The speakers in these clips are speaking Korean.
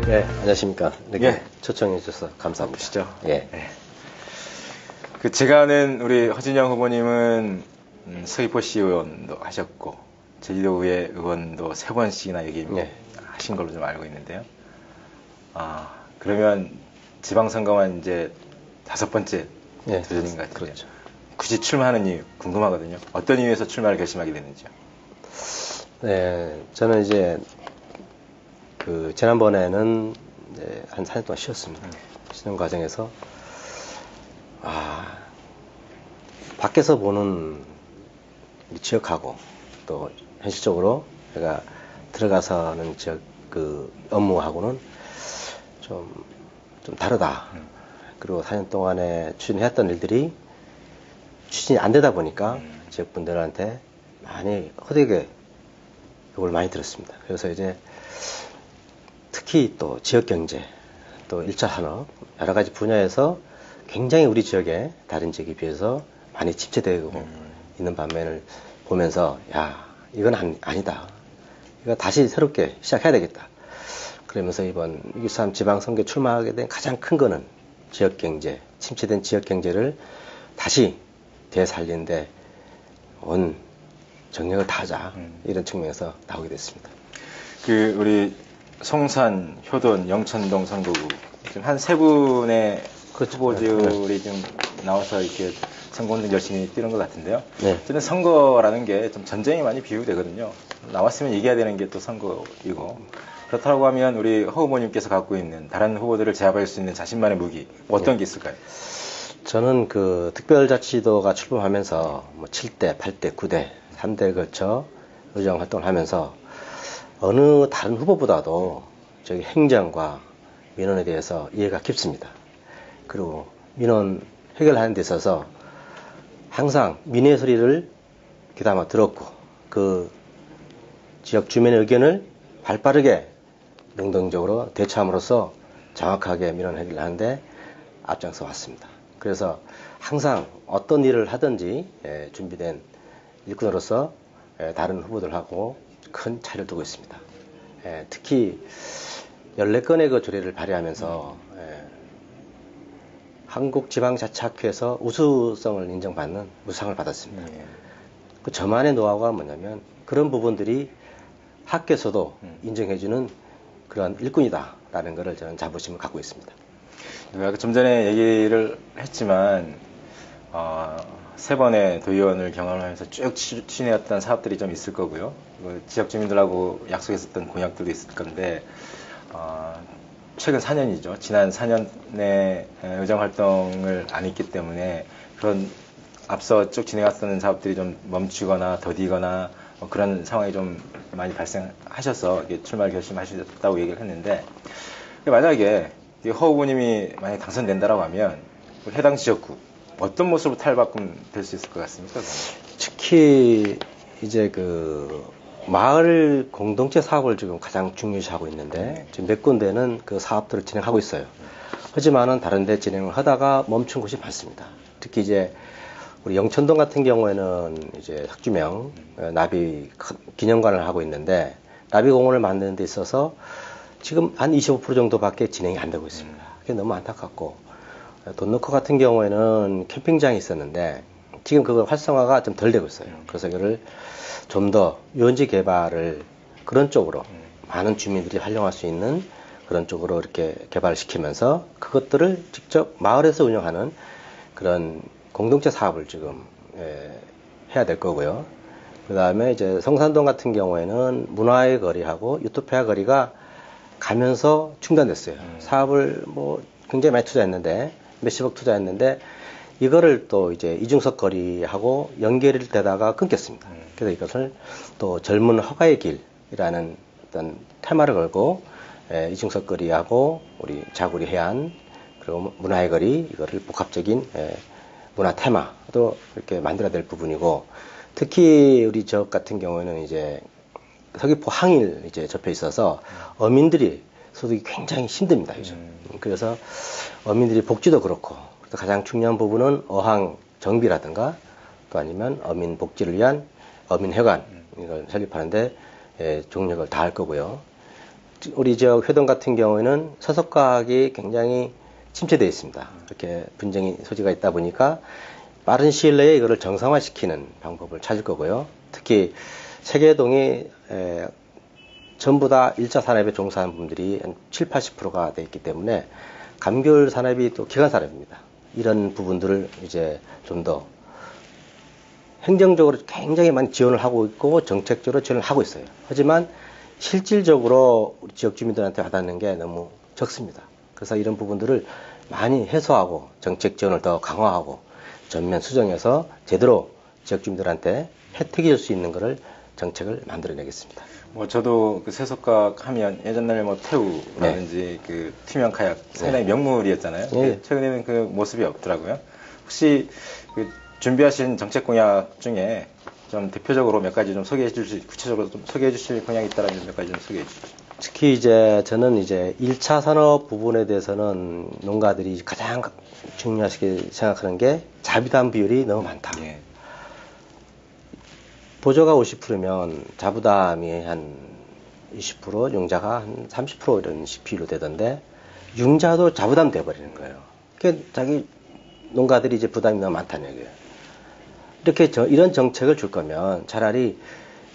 네, 안녕하십니까. 이렇게 예. 초청해 주셔서 감사합니다. 보시죠. 예. 예. 제가 아는 우리 허진영 후보님은 서귀포시 의원도 하셨고 제주도의회 의원도 3번씩이나 여기 예. 하신 걸로 좀 알고 있는데요. 그러면 지방선거만 이제 5번째 예. 도전인 것 같아요. 그렇죠. 굳이 출마하는 이유 궁금하거든요. 어떤 이유에서 출마를 결심하게 됐는지요? 네, 저는 이제 지난번에는 이제 한 4년 동안 쉬었습니다. 쉬는 과정에서 밖에서 보는 우리 지역하고 또 현실적으로 제가 들어가서는 지역 업무하고는 좀 다르다. 그리고 4년 동안에 추진했던 일들이 추진이 안 되다 보니까 지역분들한테 많이 허되게 욕을 많이 들었습니다. 그래서 이제 특히 또 지역경제, 또 1차 산업, 여러 가지 분야에서 굉장히 우리 지역에 다른 지역에 비해서 많이 집체되고 있는 반면을 보면서, 이건 아니다. 이거 다시 새롭게 시작해야 되겠다. 그러면서 이번 6.23 지방선거에 출마하게 된 가장 큰 거는 지역경제, 침체된 지역경제를 다시 되살리는데 온 정력을 다하자. 이런 측면에서 나오게 됐습니다. 우리 송산, 효돈, 영천동 선거구 지금 한 3분의 후보들이 좀 나와서 이렇게 선거운동 열심히 뛰는 것 같은데요. 네. 저는 선거라는 게 좀 전쟁이 많이 비유되거든요. 나왔으면 이겨야 되는 게 또 선거이고, 그렇다고 하면 우리 허 후보님께서 갖고 있는 다른 후보들을 제압할 수 있는 자신만의 무기 어떤 게 있을까요? 저는 특별자치도가 출범하면서 7대, 8대, 9대, 3대에 걸쳐 의정 활동을 하면서 어느 다른 후보보다도 저희 행정과 민원에 대해서 이해가 깊습니다. 그리고 민원 해결하는 데 있어서 항상 민의 소리를 귀담아 들었고 그 지역 주민의 의견을 발빠르게 능동적으로 대처함으로써 정확하게 민원 해결을 하는데 앞장서 왔습니다. 그래서 항상 어떤 일을 하든지 준비된 일꾼으로서 다른 후보들하고 큰 차이를 두고 있습니다. 특히 14건의 조례를 발의하면서 한국지방자치학회에서 우수성을 인정받는 우수상을 받았습니다. 저만의 노하우가 뭐냐면 그런 부분들이 학계에서도 인정해주는 그런 일꾼이다라는 것을 저는 자부심을 갖고 있습니다. 좀 전에 얘기를 했지만 3번의 도의원을 경험하면서 쭉 추진해왔던 사업들이 좀 있을 거고요. 지역 주민들하고 약속했었던 공약들도 있을 건데 최근 4년이죠. 지난 4년의 의정활동을 안 했기 때문에 그런 앞서 쭉 진행했던 사업들이 좀 멈추거나 더디거나 그런 상황이 좀 많이 발생하셔서 출마를 결심하셨다고 얘기를 했는데, 만약에 허 후보님이 만약에 당선된다라고 하면 해당 지역구 어떤 모습으로 탈바꿈 될 수 있을 것 같습니까? 특히 이제 마을 공동체 사업을 지금 가장 중요시하고 있는데 지금 몇 군데는 그 사업들을 진행하고 있어요. 하지만은 다른 데 진행을 하다가 멈춘 곳이 많습니다. 특히 이제 우리 영천동 같은 경우에는 이제 학주명 나비 기념관을 하고 있는데 나비공원을 만드는 데 있어서 지금 한 25% 정도밖에 진행이 안 되고 있습니다. 그게 너무 안타깝고, 돈너커 같은 경우에는 캠핑장이 있었는데 지금 그걸 활성화가 좀 덜 되고 있어요. 그래서 이거를 좀 더 유원지 개발을 그런 쪽으로 많은 주민들이 활용할 수 있는 그런 쪽으로 이렇게 개발을 시키면서 그것들을 직접 마을에서 운영하는 그런 공동체 사업을 지금 해야 될 거고요. 그 다음에 이제 성산동 같은 경우에는 문화의 거리하고 유토피아 거리가 가면서 중단됐어요. 사업을 굉장히 많이 투자했는데 몇십억 투자했는데 이거를 또 이제 이중석 거리하고 연결이 되다가 끊겼습니다. 그래서 이것을 또 젊은 허가의 길이라는 어떤 테마를 걸고 이중석 거리하고 우리 자구리 해안 그리고 문화의 거리 이거를 복합적인 문화 테마도 이렇게 만들어야 될 부분이고, 특히 우리 지역 같은 경우에는 이제 서귀포 항일 이제 접해 있어서 어민들이 소득이 굉장히 힘듭니다, 요즘. 그래서 어민들이 복지도 그렇고, 그래서 가장 중요한 부분은 어항 정비라든가 또 아니면 어민 복지를 위한 어민회관 이걸 설립하는데 종력을 다할 거고요. 우리 지역 회동 같은 경우에는 서석과학이 굉장히 침체되어 있습니다. 이렇게 분쟁이 소지가 있다 보니까 빠른 시일 내에 이거를 정상화시키는 방법을 찾을 거고요. 특히 세계동이 전부 다 1차 산업에 종사하는 분들이 한 7, 80%가 돼 있기 때문에 감귤 산업이 또 기간 산업입니다. 이런 부분들을 이제 좀 더 행정적으로 굉장히 많이 지원을 하고 있고 정책적으로 지원을 하고 있어요. 하지만 실질적으로 우리 지역 주민들한테 와닿는 게 너무 적습니다. 그래서 이런 부분들을 많이 해소하고 정책 지원을 더 강화하고 전면 수정해서 제대로 지역 주민들한테 혜택이 줄 수 있는 것을 정책을 만들어내겠습니다. 뭐 저도 그 세속학 하면 예전에 뭐 태우라든지 그 투명 카약 상당히 명물이었잖아요. 네. 최근에는 그 모습이 없더라고요. 혹시 그 준비하신 정책 공약 중에 좀 대표적으로 몇 가지 좀 소개해 주실, 구체적으로 좀 소개해 주실 공약이 있다면 몇 가지 좀 소개해 주시죠. 특히 이제 저는 이제 1차 산업 부분에 대해서는 농가들이 가장 중요하게 생각하는 게 자비담 비율이 너무 많다. 예. 보조가 50%면 자부담이 한 20%, 융자가 한 30% 이런 비율로 되던데 융자도 자부담 돼버리는 거예요. 그러니까 자기 농가들이 이제 부담이 너무 많다는 얘기예요. 이렇게 이런 정책을 줄 거면 차라리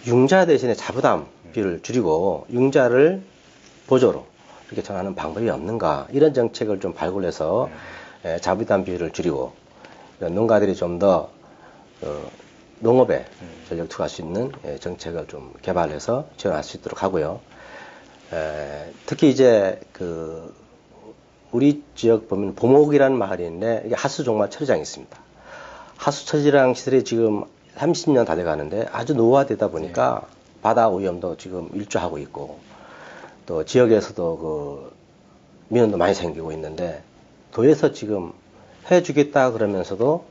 융자 대신에 자부담 비율을 줄이고 융자를 보조로 이렇게 정하는 방법이 없는가, 이런 정책을 좀 발굴해서 자부담 비율을 줄이고 농가들이 좀 더 농업에 전력 투자할 수 있는 정책을 좀 개발해서 지원할 수 있도록 하고요. 특히 이제 그 우리 지역 보면 보목이라는 마을이 있는데 이게 하수 종말 처리장이 있습니다. 하수 처리장 시설이 지금 30년 다 돼가는데 아주 노후화되다 보니까 바다 오염도 지금 일조하고 있고 또 지역에서도 그 민원도 많이 생기고 있는데 도에서 지금 해주겠다 그러면서도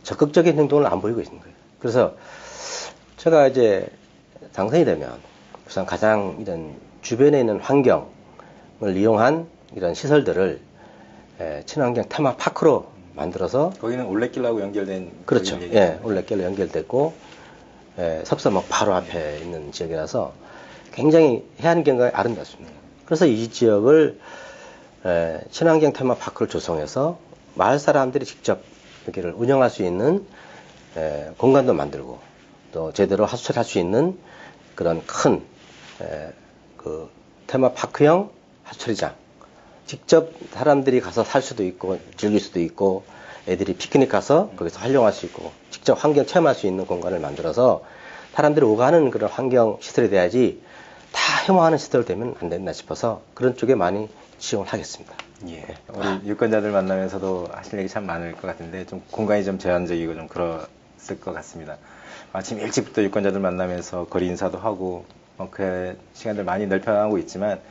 적극적인 행동을 안 보이고 있는 거예요. 그래서 제가 이제 당선이 되면 우선 가장 이런 주변에 있는 환경을 이용한 이런 시설들을 친환경 테마파크로 만들어서, 거기는 올레길하고 연결된. 그렇죠. 예, 올레길로 연결됐고 섭서목 바로 앞에 있는 지역이라서 굉장히 해안경관이 아름답습니다. 그래서 이 지역을 친환경 테마파크를 조성해서 마을 사람들이 직접 여기를 운영할 수 있는 공간도 만들고 또 제대로 하수처리할 수 있는 그런 큰 그 테마파크형 하수처리장, 직접 사람들이 가서 살 수도 있고 즐길 수도 있고 애들이 피크닉 가서 거기서 활용할 수 있고 직접 환경 체험할 수 있는 공간을 만들어서 사람들이 오가는 그런 환경 시설이 돼야지 다 혐오하는 시설 되면 안 된다 싶어서 그런 쪽에 많이 지원을 하겠습니다. 예. 우리 유권자들 만나면서도 하실 얘기 참 많을 것 같은데 좀 공간이 좀 제한적이고 좀 그랬을 것 같습니다. 아침 일찍부터 유권자들 만나면서 거리 인사도 하고 그 시간들 많이 넓혀가고 있지만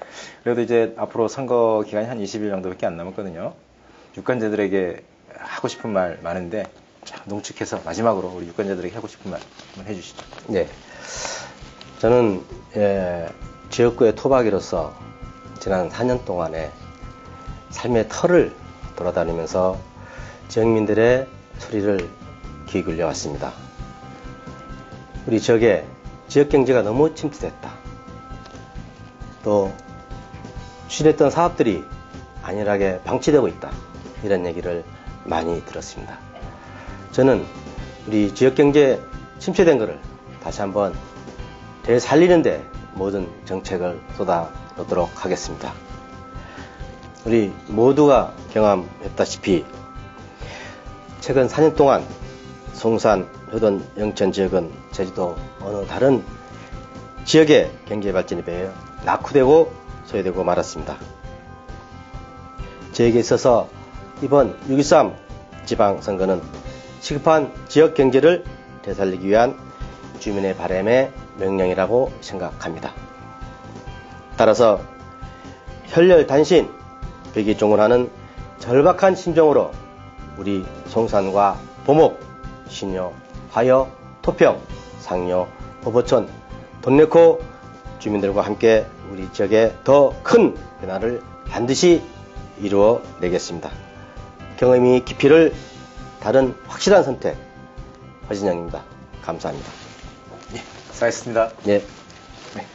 그래도 이제 앞으로 선거 기간이 한 20일 정도밖에 안 남았거든요. 유권자들에게 하고 싶은 말 많은데 농축해서 마지막으로 우리 유권자들에게 하고 싶은 말 한번 해주시죠. 네, 저는 지역구의 토박이로서 지난 4년 동안의 삶의 터를 돌아다니면서 지역민들의 소리를 귀 기울여 왔습니다. 우리 지역의 지역 경제가 너무 침체됐다. 또 추진했던 사업들이 안일하게 방치되고 있다. 이런 얘기를 많이 들었습니다. 저는 우리 지역 경제 침체된 것을 다시 한번 되살리는데 모든 정책을 쏟아놓도록 하겠습니다. 우리 모두가 경험했다시피 최근 4년 동안 송산, 효돈, 영천 지역은 제주도 어느 다른 지역의 경제 발전에 비해 낙후되고 소외되고 말았습니다. 저에게 있어서 이번 6.13 지방선거는 시급한 지역 경제를 되살리기 위한 주민의 바람의 명령이라고 생각합니다. 따라서 혈혈단신, 백이종을 절박한 심정으로 우리 송산과 보목, 신여, 화여, 토평, 상여, 보보천, 돈내코 주민들과 함께 우리 지역에 더 큰 변화를 반드시 이루어 내겠습니다. 경험이 깊이를 다른 확실한 선택, 허진영입니다. 감사합니다. 예, 수고하셨습니다. 네. 네.